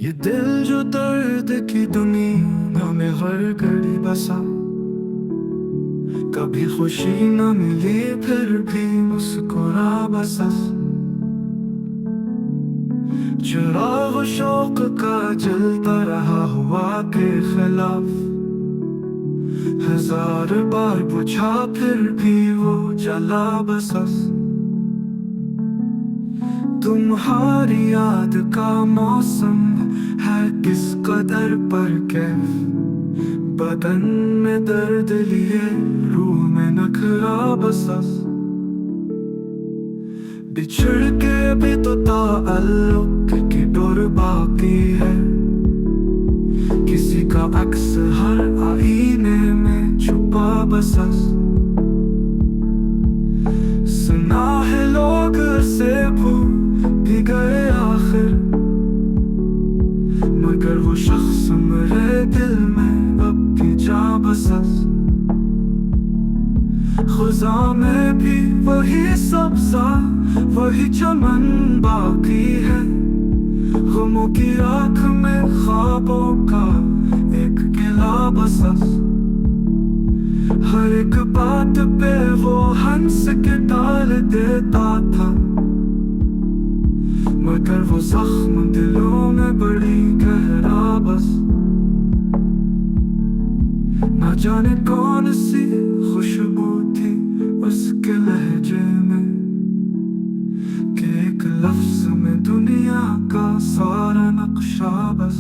ये दिल जो दर्द की दुनिया में हर घड़ी बसा, कभी खुशी न मिली फिर भी मुस्कुरा बसा। चिराग शौक का जलता रहा हुआ के खिलाफ, हजार बार बुझा फिर भी वो जला बसा। तुम्हारी याद का मौसम है किस कदर पर कैफ, बदन में दर्द लिए रूह में नखरा बसा। बिछड़ के भी तो ताल्लुक की डोर बाकी है, किसी का अक्स हर आईने में छुपा बसा। सुना है लोग से भूल भी गए आखिर, मगर वो शख्स मेरे दिल में अब भी जा बसा। खुदा में भी वही सब्जा वही चमन बाकी है, गमों की आँख में ख्वाबों का एक गिला बसा। हर एक बात पे वो हंस के टाल देता था, मगर वो जख्म दिलों में बड़ी गहरा बस। ना जाने कौन सी खुशबू थी उसके लहजे में, कि एक लफ्ज में दुनिया का सारा नक्शा बस।